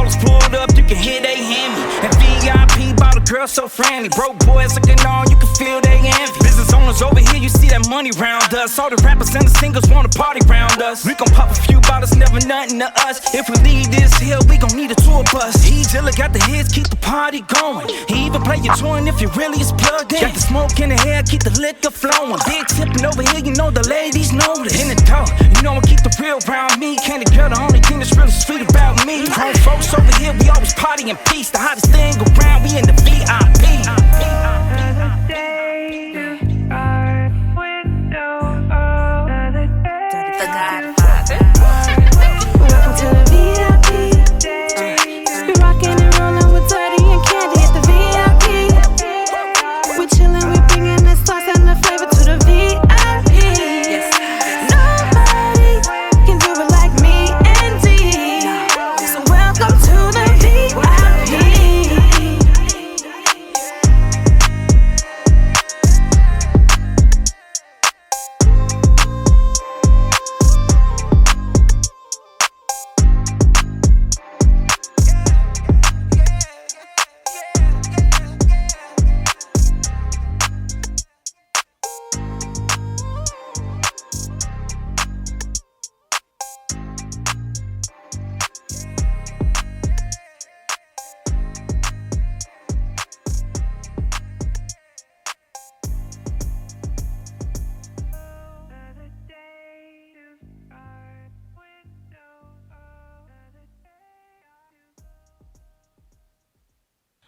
ballers pulled up, you can hear they hand me. And VIP bought a girl so friendly. Broke boys looking on, you can feel they envy. Business owners over here, you see that money round us. All the rappers and the singers wanna party round us. We gon' pop a few bottles, never nothing to us. If we leave this hill, we gon' need a tour bus. He Dilla got the hits, keep the party going. He even play your tune if you really is plugged in. Got the smoke in the hair, keep the liquor flowing. Big tipping over here, you know the ladies notice. In the door, you know I keep the real round me. Candy girl, the only thing that's really sweet about me. Grown folks over here, we always party in peace. The hottest thing around, we in the VIP. The Godfather. Welcome to the VIP. We rockin' and rollin' with Dirty and Candy at the VIP. We chillin', we bringin' the sauce and the flavor to the VIP. Nobody can do it like me and D. So welcome to the VIP.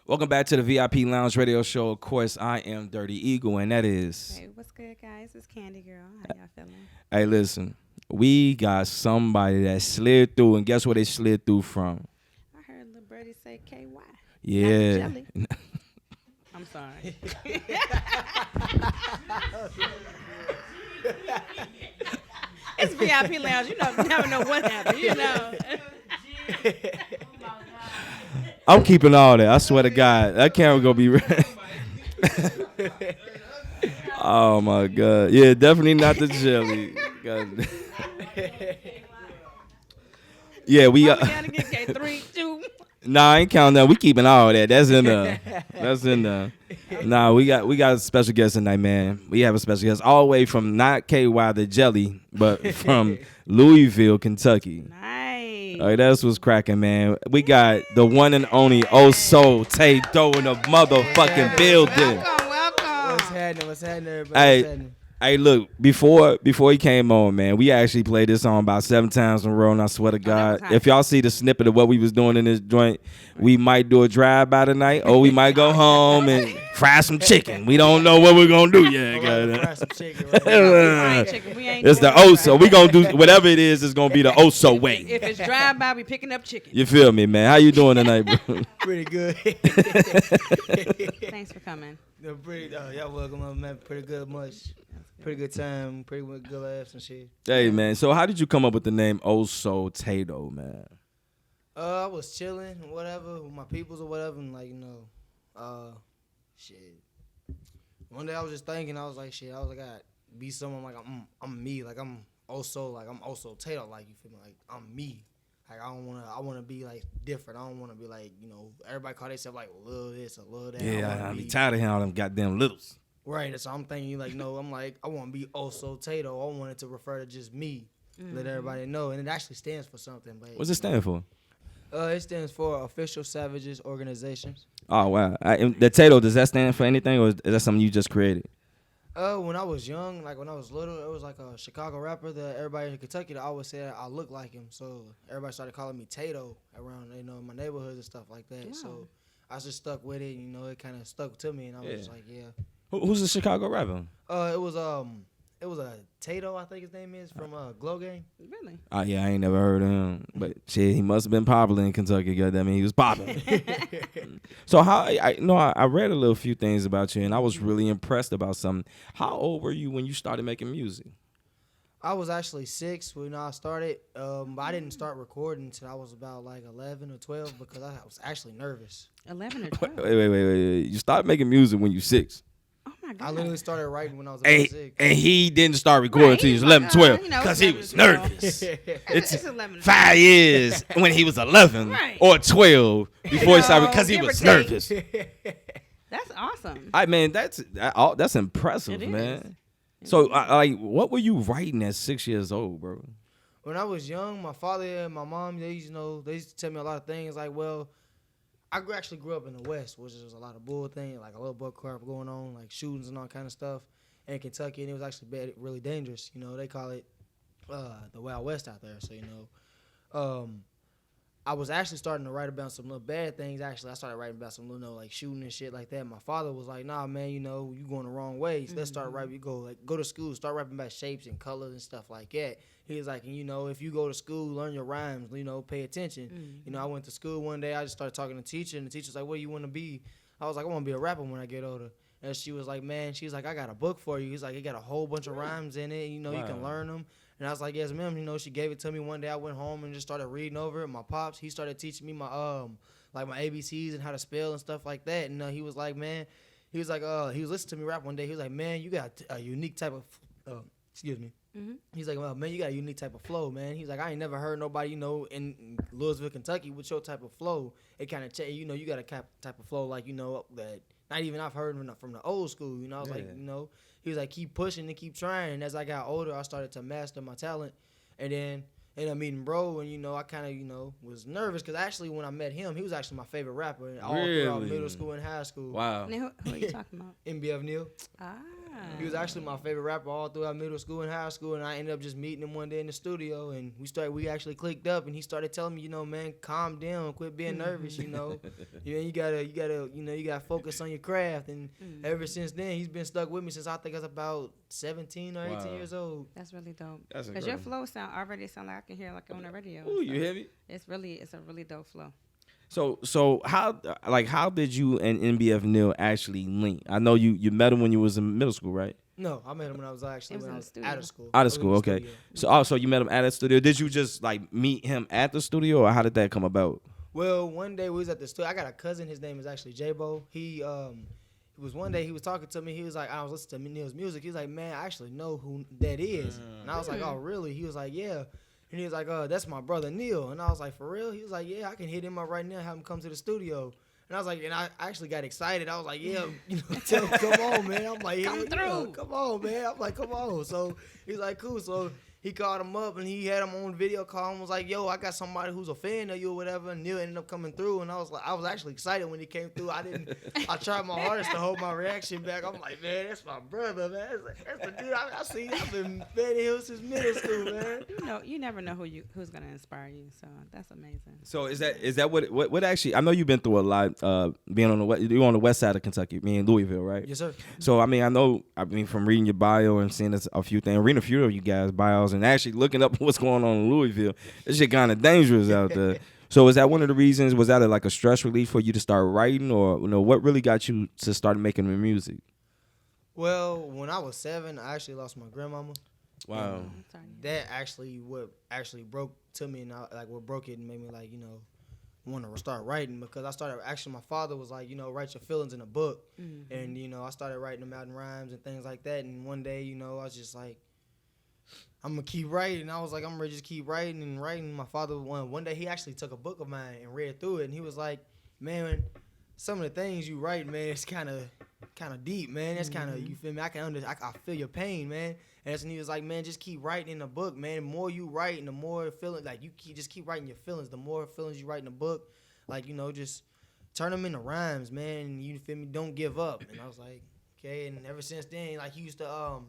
Welcome back to the VIP Lounge Radio Show. Of course, I am Dirty Eagle, and that is... Hey, what's good, guys? It's Candy Girl. How y'all feeling? Hey, listen. We got somebody that slid through, and guess where they slid through from? I heard Lil Birdie say KY. Yeah. Jelly. I'm sorry. It's VIP Lounge. You know, you never know what happened, you know. I'm keeping all that. I swear to God. That camera gonna be ready. Oh, my God. Yeah, definitely not the jelly. God. Yeah, we... gotta get K3, 2. Nah, I ain't counting that. We keeping all that. That's in there. That's in there. Nah, we got a special guest tonight, man. We have a special guest all the way from not KY the Jelly, but from Louisville, Kentucky. Nice. All right, that's what's cracking, man. We got the one and only Oso Tadoe in the motherfucking building. Welcome. What's happening, everybody? Hey, What's happening? Hey, look, before he came on, man, we actually played this song about 7 times in a row, and I swear to God, if y'all see the snippet of what we was doing in this joint, we might do a drive-by tonight, or we might go home and fry some chicken. We don't know what we're going to do yet. Fry some chicken. Right? It's the Oso. We going to do whatever it is, it's going to be the Oso way. If it's drive-by, we picking up chicken. You feel me, man? How you doing tonight, bro? Pretty good. Thanks for coming. Y'all welcome, man. Pretty good, much. Pretty good time, pretty good laughs and shit. Hey, man, so how did you come up with the name Oso Tadoe, man? I was chilling, whatever, with my peoples or whatever, and like, shit. One day I was just thinking, I was like, I be someone like I'm me, like I'm Oso Tadoe, like, you feel me, like I'm me. Like I wanna be like different. I don't wanna be like, everybody call themselves like little this or little that. Yeah, I'm tired of hearing all them goddamn littles. Right, so I'm thinking like, no, I'm like, I want to be Oso Tadoe. I want it to refer to just me, let everybody know, and it actually stands for something. But what's it stand for? It stands for Official Savages Organizations. Oh wow, the Tadoe, does that stand for anything, or is that something you just created? When I was young, like when I was little, it was like a Chicago rapper that everybody in Kentucky that always said I look like him, so everybody started calling me Tadoe around, my neighborhoods and stuff like that. Wow. So I just stuck with it, it kind of stuck to me, and I was just like, yeah. Who's the Chicago rapper? It was a Tadoe, I think his name is, from Glow Gang. Really? Oh yeah, I ain't never heard of him, but shit, he must have been popular in Kentucky. Goddamn, he was popping. So I read a little few things about you, and I was really impressed about something. How old were you when you started making music? I was actually 6 when I started, but I didn't start recording until I was about like 11 or 12 because I was actually nervous. 11 or 12? Wait. You started making music when you 6. Oh my I literally started writing when I was And, about 6. and he didn't start recording until he was 11, 12 because he was 11, 12. nervous. It's 11 to 5 years when he was 11 Right. or 12 before he started because he give or was take. nervous. That's awesome. That's impressive, It man. is. So, like, what were you writing at 6 years old, bro? When I was young, my father and my mom, they used to tell me a lot of things. Like, well, I actually grew up in the West, which is a lot of bull things, like a little buck crap going on, like shootings and all kind of stuff in Kentucky, and it was actually really dangerous. They call it the Wild West out there. So, I was actually starting to write about some little bad things. Actually, I started writing about some little, like shooting and shit like that. My father was like, "Nah, man, you going the wrong way. So let's start writing. You go to school, start rapping about shapes and colors and stuff like that." He was like, and if you go to school, learn your rhymes. Pay attention. I went to school one day. I just started talking to the teacher, and the teacher was like, "What do you want to be?" I was like, "I want to be a rapper when I get older." And she was like, "Man," she's like, "I got a book for you." He's like, "It got a whole bunch of rhymes in it. You can learn them." And I was like, "Yes, ma'am." She gave it to me one day. I went home and just started reading over it. My pops, he started teaching me my my ABCs and how to spell and stuff like that. And he was like, "Man," he was listening to me rap one day. He was like, "Man, you got a unique type of excuse me." He's like, "Well, man, you got a unique type of flow, man." He's like, "I ain't never heard nobody, in Louisville, Kentucky with your type of flow. It kind of, you got a type of flow like, that not even I've heard from the old school." I was like, he was like, "Keep pushing and keep trying." And as I got older, I started to master my talent. And then ended up meeting bro, and, I kind of, was nervous because actually when I met him, he was actually my favorite rapper all throughout middle school and high school. Wow. Now, who are you talking about? MBF Neal. Ah. He was actually my favorite rapper all throughout middle school and high school, and I ended up just meeting him one day in the studio, and we actually clicked up, and he started telling me, man, calm down, quit being nervous, you gotta focus on your craft, and ever since then, he's been stuck with me since I think I was about 17 or 18 years old. That's really dope. That's Because your incredible. flow already sound like I can hear like on the radio. Ooh, you hear me? It's a really dope flow. So how did you and NBF Neal actually link? I know you met him when you was in middle school, right? No, I met him when I was It was in the studio. out of school. Out of school, okay. Studio. So also you met him at the studio. Did you just like meet him at the studio, or how did that come about? Well, one day we was at the studio. I got a cousin. His name is actually J-Bo. It was one day he was talking to me. He was like, I was listening to Neil's music. He was like, "Man, I actually know who that is." And I was like, "Oh, really?" He was like, "Yeah." And he was like, "That's my brother Neil." And I was like, "For real?" He was like, "Yeah, I can hit him up right now, have him come to the studio." And I was like, and I actually got excited. I was like, "Yeah, tell him, come on, man." I'm like, Come through. Yeah, come on, man." I'm like, "Come on." So he's like, "Cool." So he called him up, and he had him on video call and was like, "Yo, I got somebody who's a fan of you or whatever." And Neil ended up coming through, and I was actually excited when he came through. I tried my hardest to hold my reaction back. I'm like, "Man, that's my brother, man. That's the dude I see. I've been fan of him since middle school, man." You never know who's gonna inspire you. So that's amazing. So is that what actually? I know you've been through a lot. Being on you're on the west side of Kentucky, being Louisville, right? Yes, sir. So I mean, from reading your bio and seeing a few things, reading a few of you guys' bios, and actually looking up what's going on in Louisville, this shit kind of dangerous out there. So is that one of the reasons? Was that like a stress relief for you to start writing, or what really got you to start making the music? Well, when I was 7, I actually lost my grandmama. Wow. I'm sorry. That what broke to me, and what broke it and made me want to start writing, because I started my father was like, write your feelings in a book, and I started writing them out in rhymes and things like that. And one day, I was just like, I'm gonna keep writing. I was like, I'm ready to just keep writing and writing. My father one day he actually took a book of mine and read through it, and he was like, "Man, some of the things you write, man, it's kind of deep, man. That's kind of, you feel me? I feel your pain, man." And he was like, "Man, just keep writing in the book, man. The more you write and the more feeling, just keep writing your feelings. The more feelings you write in the book, just turn them into rhymes, man. You feel me? Don't give up." And I was like, okay. And ever since then, he used to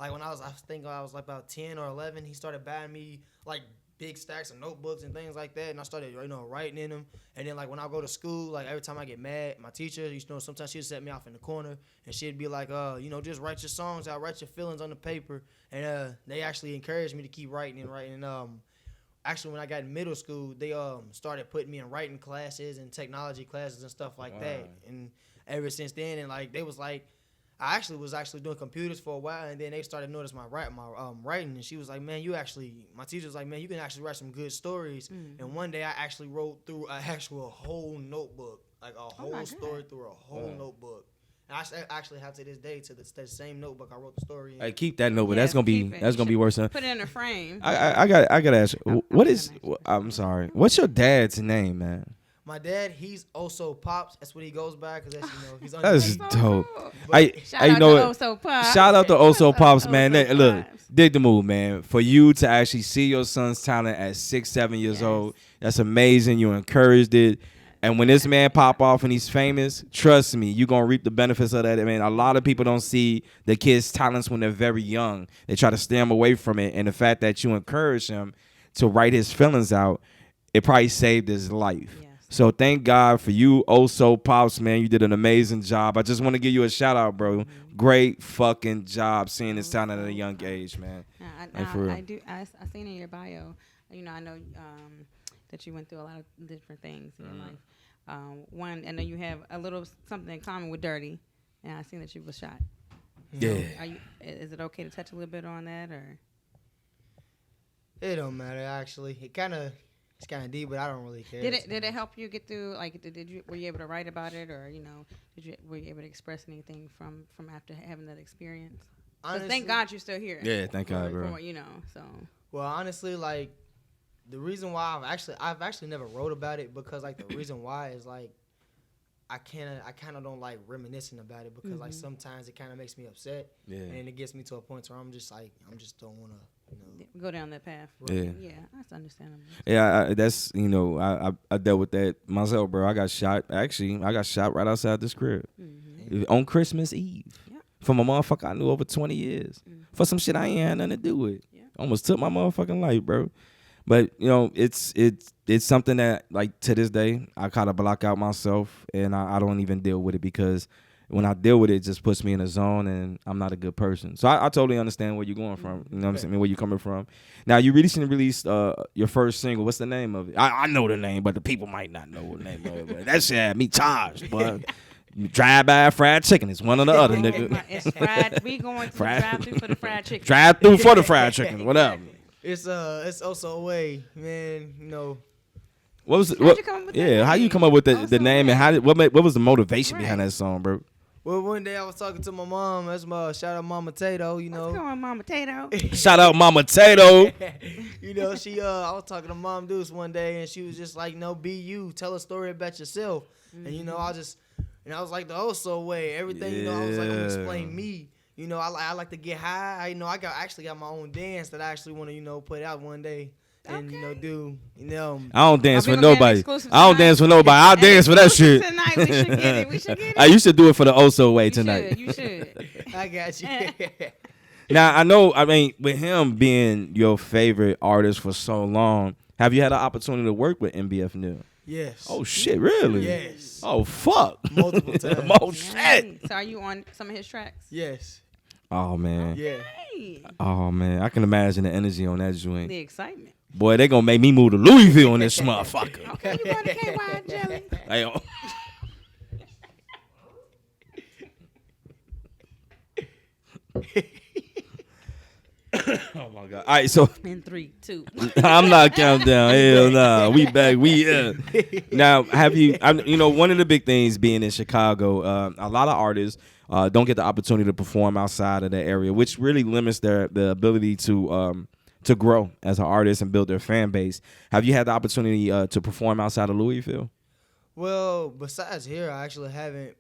when I think I was about 10 or 11, he started buying me big stacks of notebooks and things like that, and I started writing in them. And then when I go to school, every time I get mad, my teacher, sometimes she'd set me off in the corner, and she'd be like, just write your songs out, write your feelings on the paper. And they actually encouraged me to keep writing and writing. Actually, when I got in middle school, they started putting me in writing classes and technology classes and stuff like that. And ever since then, and they was like, I was doing computers for a while, and then they started noticing my writing, and she was like, "Man, my teacher was like, man, you can actually write some good stories." And one day I actually wrote through an actual whole notebook, a whole story through a whole notebook. And I actually have to this day to the same notebook I wrote the story in. Hey, keep that notebook. Yes, That's gonna be keep it. that's You gonna be should worse than. Put it in a frame. I gotta ask you. What is? nice. I'm sorry. What's your dad's name, man? My dad, he's Oso Pops. That's what he goes by because that's he's on. That's so dope. cool. I Shout out know to it. Oso Pops. Shout out to Oso Pops, man. Oso Look, Pops. dig the move, man. For you to actually see your son's talent at 6, 7 years Yes. old, that's amazing. You encouraged it. And when this man pop off and he's famous, trust me, you're going to reap the benefits of that. I mean, a lot of people don't see the kids' talents when they're very young. They try to steer them away from it. And the fact that you encourage him to write his feelings out, it probably saved his life. Yes. So thank God for you, Oso Pops, man. You did an amazing job. I just want to give you a shout out, bro. Great fucking job seeing this talent at a young age, man. Like, for real. I do. I seen in your bio. You know, I know that you went through a lot of different things in your life. One, I know you have a little something in common with Dirty, and I seen that you was shot. Yeah. Is it okay to touch a little bit on that, or? It don't matter actually. It's kind of deep, but I don't really care. Did it help you get through? Like, were you able to write about it, or were you able to express anything from after having that experience? 'Cause Honestly, thank God you're still here. Yeah, thank God, bro. So. Well, honestly, like the reason why I've actually never wrote about it because like the reason why is like I kind of don't like reminiscing about it because like sometimes it kind of makes me upset. Yeah. And it gets me to a point where I'm just don't want to Go down that path. Yeah. Yeah, that's understandable. Yeah, that's, I dealt with that myself, bro. I got shot. Actually, I got shot right outside this crib on Christmas Eve from a motherfucker I knew over 20 years for some shit I ain't had nothing to do with. Yeah. Almost took my motherfucking life, bro. But it's something that like to this day I kind of block out myself and I don't even deal with it because when I deal with it, it just puts me in a zone and I'm not a good person. So I totally understand where you're going from. You know what I'm saying? Where you're coming from. Now, you recently released your first single. What's the name of it? I know the name, but the people might not know the name of it. But that shit had me charged, but drive-by fried chicken is one or the other, nigga. It's fried. We going to the drive-through for the fried chicken. Drive-through for the fried chicken, whatever. It's also a way, man. What was How'd you come up with that how you name? come up with the Also name Way. and what was the motivation behind Right. that song, bro? Well, one day I was talking to my mom. That's my shout out, Mama Tato. What's going on, Mama Tato? Shout out Mama Tato. She I was talking to Mom Deuce one day, and she was just like, "No, be you. Tell a story about yourself." And I was like the Oso way. Everything, I was like, I'm gonna explain me. I like to get high. I actually got my own dance that I actually want to put out one day. And do I don't dance We for gonna get an nobody. exclusive I don't tonight. dance for nobody. I'll dance for that shit. Tonight we should get it. We should get it. I used to do it for the Oso way tonight. You should. I got you. Now I know. I mean, with him being your favorite artist for so long, have you had an opportunity to work with MBF New? Yes. Oh shit, really? Yes. Oh fuck. Multiple times. Oh shit. So are you on some of his tracks? Yes. Oh man. Yeah. Hey, Oh man. I can imagine the energy on that joint. the excitement. Boy, they gonna make me move to Louisville on this motherfucker. Okay, you going to KY Jelly? Hey, oh. Oh my god! All right, so In 3, 2. I'm not counting down. Hell nah. We back. Now, have you? One of the big things being in Chicago, a lot of artists don't get the opportunity to perform outside of that area, which really limits the ability to grow as an artist and build their fan base. Have you had the opportunity to perform outside of Louisville? Well, besides here, I actually haven't.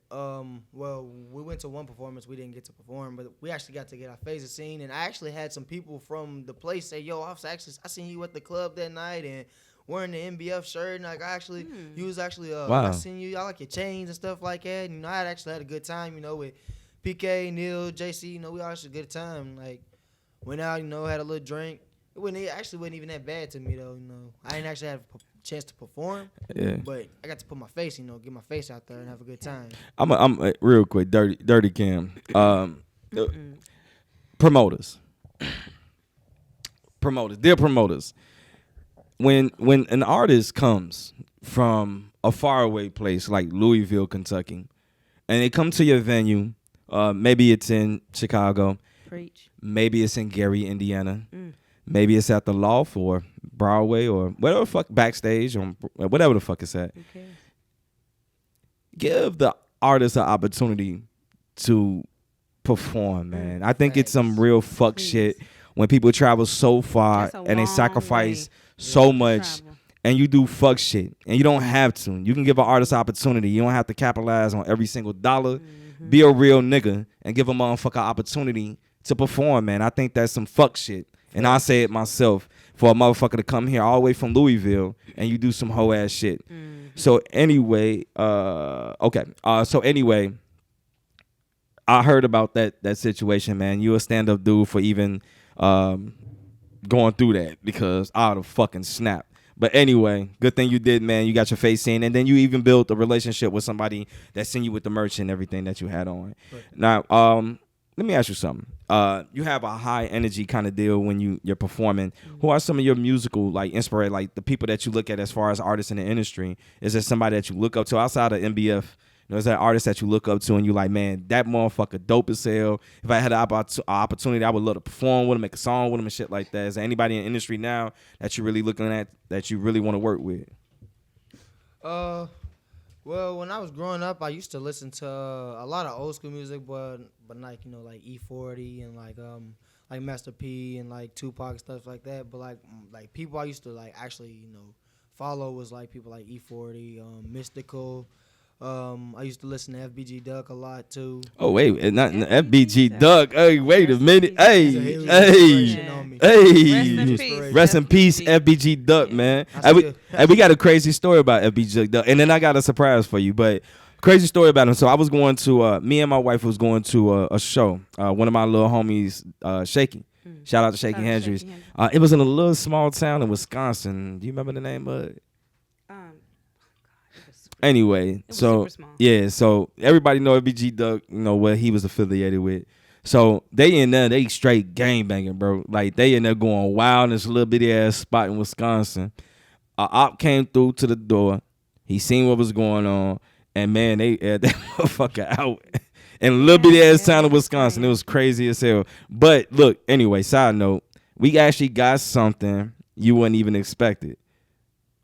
We went to one performance. We didn't get to perform, but we actually got to get our faces seen. And I actually had some people from the place say, "Yo, I seen you at the club that night and wearing the MBF shirt." And like, you was actually, Wow. I seen you. I like your chains and stuff like that. And I had actually had a good time, with PK, Neil, JC. We all had a good time. Like, went out, had a little drink. It actually wasn't even that bad to me though. I didn't actually have a chance to perform. Yeah. But I got to put my face, get my face out there and have a good time. I'm real quick, dirty Cam. Promoters, dear promoters. When an artist comes from a faraway place like Louisville, Kentucky, and they come to your venue, maybe it's in Chicago, Preach. maybe it's in Gary, Indiana, maybe it's at the Loft or Broadway or whatever the fuck, backstage or whatever the fuck it's at. Okay. Give the artist an opportunity to perform, man. I think it's some real fuck shit when people travel so far and they sacrifice so much and you do fuck shit and you don't have to. You can give an artist opportunity. You don't have to capitalize on every single dollar. Be a real nigga and give a motherfucker opportunity to perform, man. I think that's some fuck shit. And I say it myself, for a motherfucker to come here all the way from Louisville and you do some hoe ass shit. So anyway, so anyway, I heard about that situation, man. You a stand-up dude for even going through that, because I would have fucking snapped. But anyway, good thing you did, man. You got your face seen, and then you even built a relationship with somebody that sent you with the merch and everything that you had on. Right. Now, let me ask you something. You have a high energy kind of deal when you're performing. Who are some of your musical inspired, the people that you look at as far as artists in the industry? Is there somebody that you look up to outside of MBF? Is there an artist that you look up to and you like, man, that motherfucker dope as hell. If I had an opportunity, I would love to perform with him, make a song with him and shit like that. Is there anybody in the industry now that you're really looking at that you really want to work with? Well, when I was growing up, I used to listen to a lot of old school music, but like E40 and like Master P and like Tupac and stuff like that. But like people I used to actually follow was people like E40, Mystical. I used to listen to FBG Duck a lot too. Oh wait, not FBG Duck. Hey, wait a minute. Hey. Rest in peace, FBG Duck, man. We got a crazy story about FBG Duck, and then I got a surprise for you. But crazy story about him. So I was going to me and my wife was going to a show. One of my little homies, Shaky. Shout out to Shaky Hendrix. It was in a little small town in Wisconsin. Do you remember the name of it? Anyway, so everybody know FBG Duck, what he was affiliated with. So they in there, they straight gangbanging, bro. Like they in there going wild in this little bitty ass spot in Wisconsin. A op came through to the door. He seen what was going on, and man, they had that motherfucker out in a little bitty ass town in Wisconsin. It was crazy as hell. But look, anyway, side note, we actually got something you wouldn't even expect it.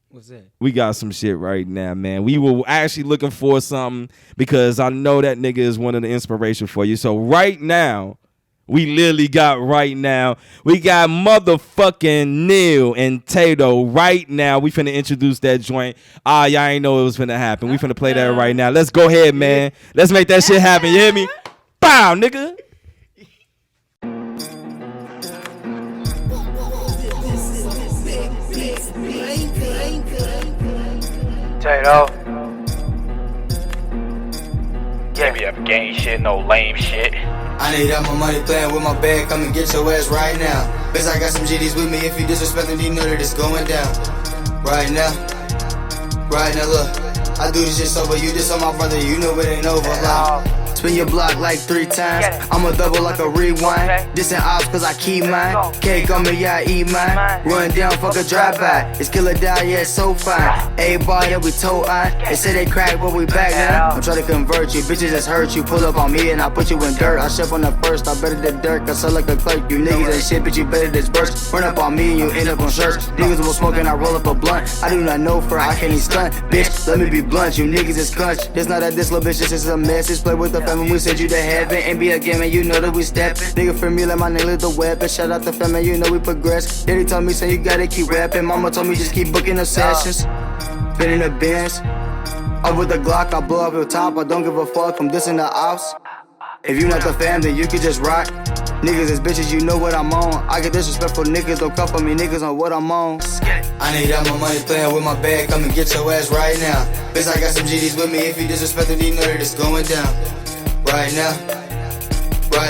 What's that? We got some shit right now, man. We were actually looking for something because I know that nigga is one of the inspiration for you. So right now, we got motherfucking Neil and Tadoe right now. We finna introduce that joint. Y'all ain't know it was finna happen. We finna play that right now. Let's go ahead, man. Let's make that shit happen. You hear me? Bow, nigga. Tadoe. Can't be up gang shit, no lame shit. I need all my money playing with my bag, come and get your ass right now. Bitch, I got some GDs with me, if you disrespecting, you know that it's going down. Right now, look, I do this shit sober, you this on my brother, you know it ain't over, like. Spin your block like 3 times. I'ma double like a rewind. Dissing ops cause I keep mine. Cake on me, yeah, I eat mine. Run down, fuck a drive-by. It's killer die, yeah, it's so fine. Everybody that we toe on. They say they crack, but we back now. I'm trying to convert you, bitches just hurt you. Pull up on me and I put you in dirt. I chef on the first, I better than dirt. I sell like a clerk. You niggas ain't shit, but you better disperse. Run up on me and you end up on shirts. Niggas will smoke and I roll up a blunt. I do not know for I can't even stunt. Bitch, let me be blunt, you niggas is cunch. This not that this little bitch, this is a message. Play with the family, we send you to heaven. And be a game, and you know that we steppin'. Nigga for me, like my nigga the weapon. Shout out the family, you know we progress. Daddy told me, say you gotta keep rapping. Mama told me just keep booking the sessions. Spinning the bins. Up with the Glock, I blow up your top. I don't give a fuck, I'm dissing the ops. If you not the fam, then you can just rock. Niggas is bitches, you know what I'm on. I get disrespectful niggas, don't come for me, niggas on what I'm on. I need all my money playing with my bag, come and get your ass right now. Bitch, I got some GDs with me, if you disrespecting, you know that it's going down. Right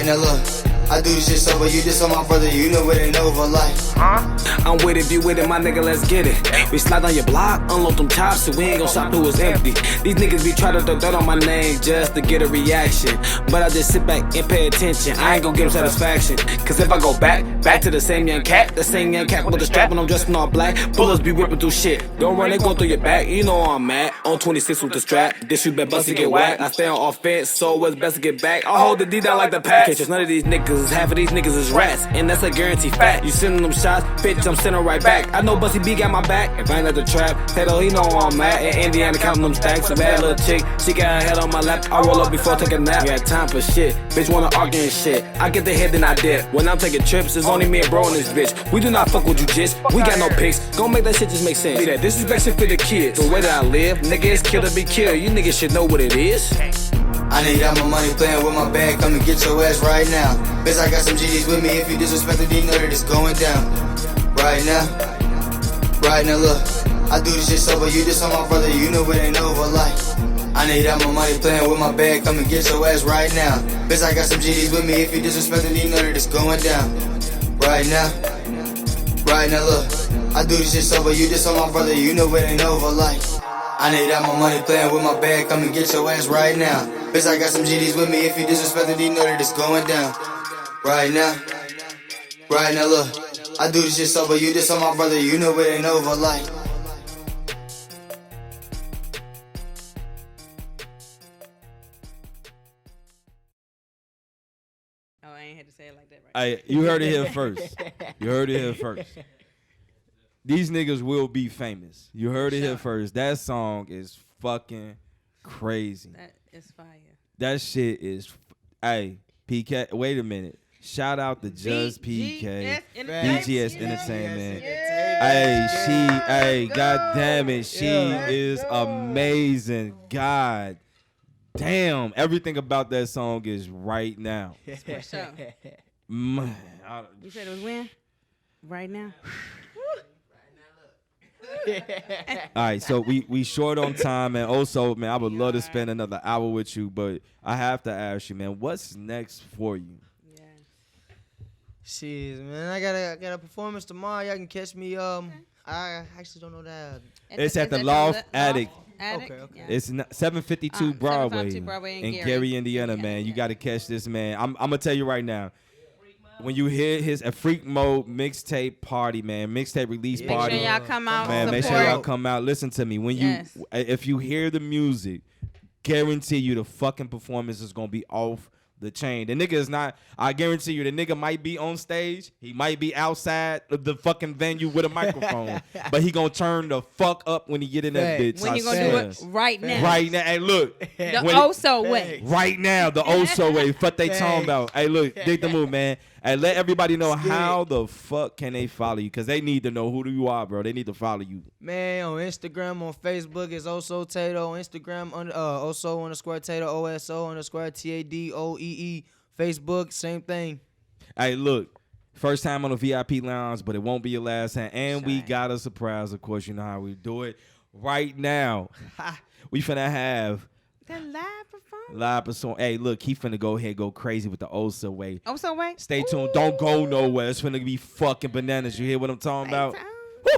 now, look, I do this shit sober, you just on my brother, you know it ain't over, like. I'm with it, be with it, my nigga, let's get it. We slide on your block, unload them tops, so we ain't gon' shop till it's empty. These niggas be trying to throw dirt on my name just to get a reaction. But I just sit back and pay attention, I ain't gon' give them satisfaction. Cause if I go back to the same young cat with the strap and I'm dressed in all black. Bullets be whipping through shit, don't run, they go through your back, you know I'm mad. On 26 with the strap, this you bet bust to get whacked. I stay on offense, so it's best to get back. I hold the D down like the pack. Can't trust none of these niggas. cause half of these niggas is rats, and that's a guarantee fact. You sending them shots, bitch, I'm sending right back. I know Bussy B got my back, if I ain't at the trap. Tato, he know where I'm at, in Indiana counting them stacks. A bad little chick, she got her head on my lap. I roll up before I take a nap. Got time for shit, bitch wanna argue and shit. I get the head, then I dip. When I'm taking trips, it's only me and bro in this bitch. We do not fuck with you, just. We got no pics, gon' make that shit just make sense. Be that disrespect for the kids. The way that I live, nigga, it's kill to be killed. You niggas should know what it is. I need all my money playing with my bag, come and get your ass right now. Bitch, I got some GDs with me, if you disrespect the D, know that it's going down. Right now, look, I do this shit sober, you just on my brother, you know it ain't over, like. I need all my money playing with my bag, come and get your ass right now. Bitch, I got some GDs with me, if you disrespect the D, know that it's going down. Right now, look, I do this shit sober, you just on my brother, you know it ain't over, like. I need all my money playing with my bag, come and get your ass right now. Bitch, I got some GDs with me, if you disrespect the D, know that it's going down. Right now, look, I do this shit sober, you just on my brother, you know it ain't over, like. Oh, I ain't had to say it like that, right? You heard it here first. You heard it here first. These niggas will be famous. You heard it here first. That song is fucking crazy. That is fire. That shit is. Hey, PK. Wait a minute. Shout out to Just PK. BGS Entertainment. Hey, god damn it. She is amazing. God damn. Everything about that song is right now. For sure. Man, You said it was when? Right now? All right, so we short on time, and also, man, I would love to spend another hour with you, but I have to ask you, man, what's next for you? Yeah. Shit, man, I got a performance tomorrow. Y'all can catch me. I actually don't know that. It's at the Loft Attic. Okay. Yeah. It's 752 Broadway, 752 Broadway in Gary, Indiana, man. You got to catch this, man. I'm gonna tell you right now. When you hear his a Freak Mode mixtape party, man, mixtape release party, make sure y'all come out, man. support. Make sure y'all come out. Listen to me. When if you hear the music, guarantee you the fucking performance is gonna be off the chain. The nigga is not. I guarantee you, the nigga might be on stage. He might be outside of the fucking venue with a microphone, but he gonna turn the fuck up when he get in that bitch. When he gonna do it right now? Right now. Hey, look. The Oso way. Right now, the Oso way. Fuck they talking about. Hey, look, dig the move, man. Hey, let everybody know how the fuck can they follow you, because they need to know who you are, bro. They need to follow you. Man, on Instagram, on Facebook, it's Oso Tadoe. On Instagram, Oso_Tadoe, OSO_TADOEE. Facebook, same thing. Hey, look. First time on the VIP lounge, but it won't be your last time. And we got a surprise, of course. You know how we do it. Right now, we finna have The live performance. Hey, look, he finna go ahead, go crazy with the Oso way. Oso way? Stay tuned. Don't go nowhere. It's finna be fucking bananas. You hear what I'm talking about? Woo!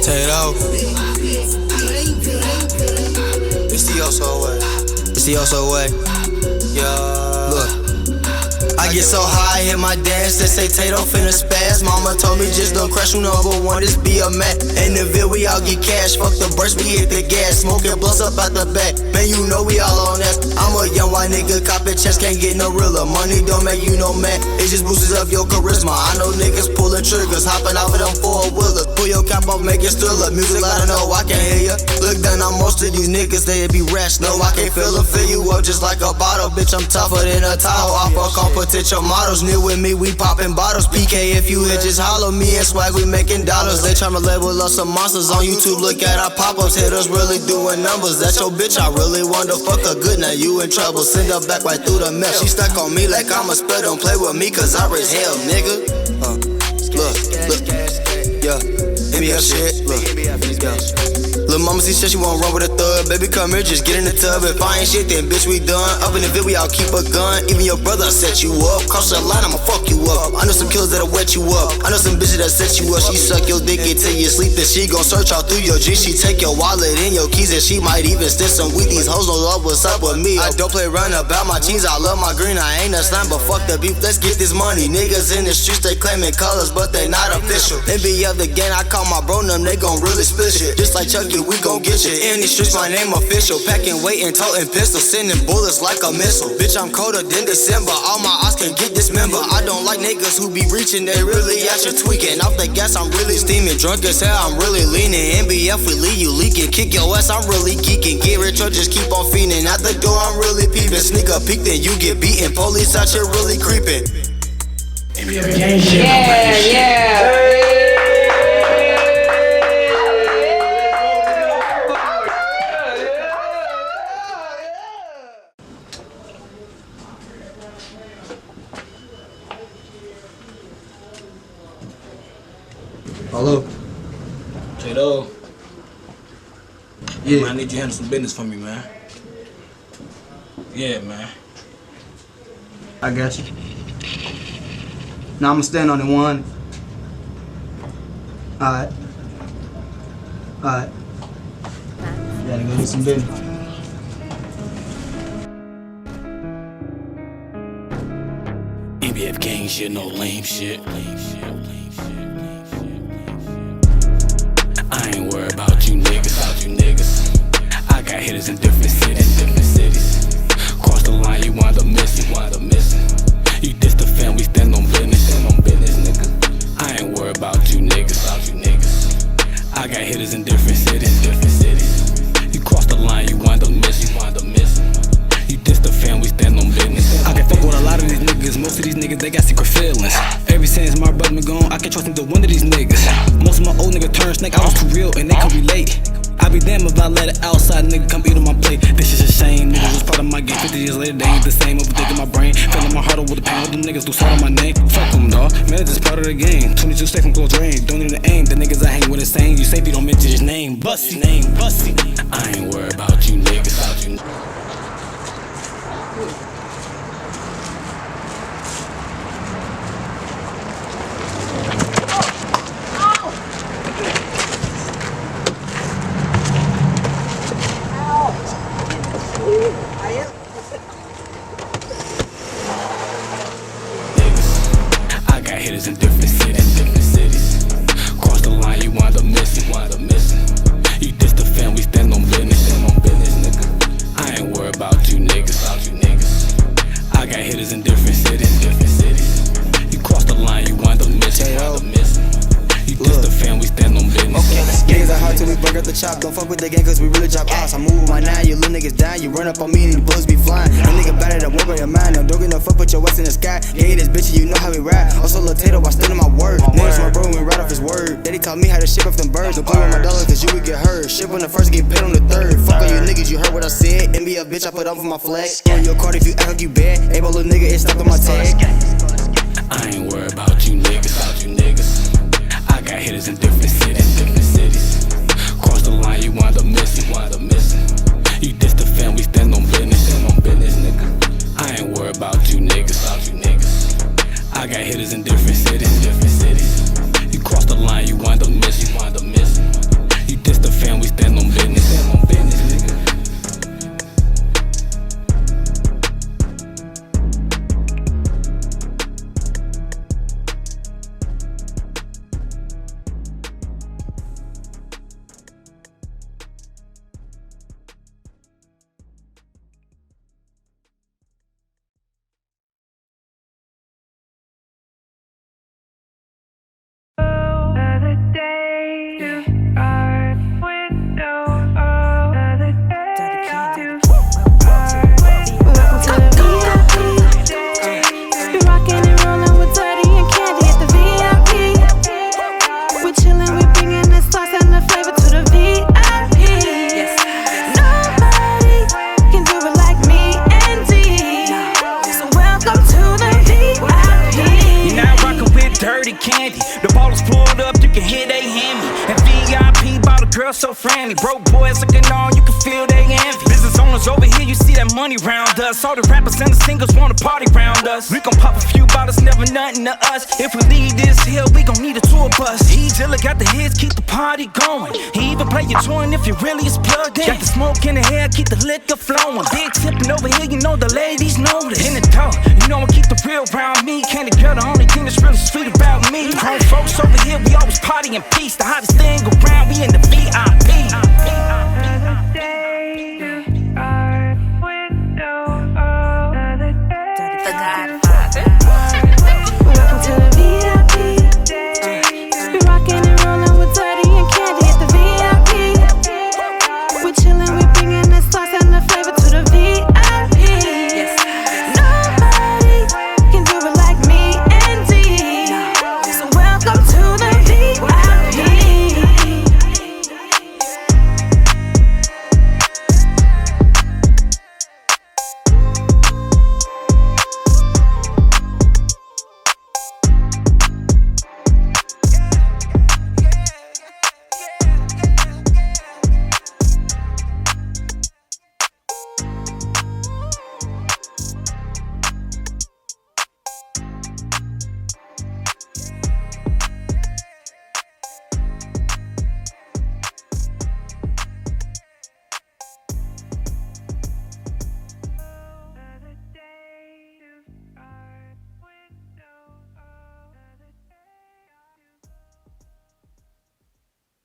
Tadoe. It's the Oso way. It's the Oso way. Yeah. Look. I get so high, hit my dance, they say Tadoe finna spaz. Mama told me just don't crash, you number one, just be a man. In the Ville, we all get cash, fuck the burst, we hit the gas. Smoking blunts up out the back, man, you know we all on that. I'm a young white nigga, copping checks, can't get no realer. Money don't make you no man, it just boosts up your charisma. I know niggas pulling triggers, hopping off of them four-wheelers. Pull your cap off, make it thriller. Music loud, I know I can hear ya. Look down on most of these niggas, they be rash. No, I can't feel them, fill you up just like a bottle. Bitch, I'm tougher than a towel. Off a competition models, near with me, we popping bottles. PK, if you hit, just holler. Me and Swag, we making dollars. They tryna label us some monsters on YouTube. Look at our pop-ups, hitters really doing numbers. That's your bitch, I really want to fuck her good. Now you in trouble, send her back right through the mail. She stuck on me like I'm a spell. Don't play with me, cause I raise hell, nigga. Look, yeah, give me her shit, look, yeah. Lil' mama said she won't run with a thug. Baby, come here, just get in the tub. If I ain't shit, then bitch, we done. Up in the vid, we all keep a gun. Even your brother set you up. Cross the line, I'ma fuck you up. I know some killers that'll wet you up. I know some bitches that set you up. She suck your dick until you sleep. Then she gon' search all through your jeans. She take your wallet and your keys, and she might even stick some weed. These hoes don't love what's up with me. I don't play around about my jeans. I love my green. I ain't a slime, but fuck the beef. Let's get this money. Niggas in the streets, they claiming colors, but they not official. NBA the game, I call my bro, them, they gon' really split shit. Just like Chucky, we gon' get you. In these streets, my name official. Packing weight and toting pistols, sending bullets like a missile. Bitch, I'm colder than December. All my eyes can get dismembered. I don't like niggas who be reaching, they really out here tweaking. Off the gas, I'm really steaming. Drunk as hell, I'm really leaning. NBF, we leave you leaking. Kick your ass, I'm really geeking. Get rich or just keep on fiending. At the door, I'm really peeping. Sneak a peek, then you get beaten. Police out here really creeping. Hello? Tadoe. Yeah. Man, I need you to handle some business for me, man. Yeah, man. I got you. Now I'ma stand on it, one. Alright. Alright. Gotta go do some business. NBF gang shit, no lame shit. I ain't worried about you niggas. I got hitters in different cities. Cross the line, you wind up missing. You diss the fam, we stand on business, nigga. I ain't worried about you niggas. I got hitters in different cities. You cross the line, you wind up missing. You diss the fam, we stand on business. I can fuck with a lot of these niggas. Most of these niggas, they got secret feelings. Ever since my brother been gone, I can't trust into one of these niggas. Most of my old niggas turned snake, I was too real and they can relate. I be damned if I let an outside nigga come eat on my plate. This is a shame, niggas was part of my game. 50 years later, they ain't the same. Overthinking my brain, filling my heart up with the pain. What them niggas do salt on my name? Fuck them, dawg. Man, it's just part of the game. 22 safe from close range. Don't need to aim. The niggas I hang with is same. You safe, you don't mention his name. Bussy. I ain't worried about you niggas. I got hitters in different cities. Cross the line, you wind up missing. You diss the fam, we stand on business, nigga. I ain't worried about you niggas. I got hitters in different cities. You cross the line, you wind up missing. You diss the fam, we stand on business. Niggas are hard till we break up the chop. Don't fuck with the gang cause we really drop outs. I move with my 9, you little niggas down. You run up on me and the bullets be flying. A nigga better than one by your mind. No, don't get no fuck, put your west in the sky. Yeah, this bitch, you know how we ride. Also, Lil' Tadoe, I stood on my word. Niggas my bro, we right off his word. Daddy taught me how to ship off them birds. Don't play with my dollars cause you would get hurt. Ship on the first, get paid on the third. Fuck all you niggas, you heard what I said. NBA bitch, I put up for my flag. Scoring your card if you act like you bad. Able little nigga, it's stuck on my tag. I ain't worried about you niggas. I got hitters in different cities. Cross the line, you wind up missing. You diss the fam, we stand on business, nigga. I ain't worried about you niggas. I got hitters in different cities. You cross the line, you wind up missing. You diss the fam, we stand on business. friendly. Broke boys looking on, you can feel they envy. Business owners over here, you see that money round us. All the rappers and the singers wanna party round us. We gon' pop a few bottles, never nothing to us. If we leave this hill, we gon' need a tour bus. He Dilla got the hits, keep the party going. He even play your joint if you really is plugged in. Got the smoke in the hair, keep the liquor flowing. Big tipping over here, you know the ladies know this. In the door, you know I keep the real round me. Candy girl, the only thing that's really sweet about me. Grown folks over here, we always party in peace. The hottest thing around, we in the VIP.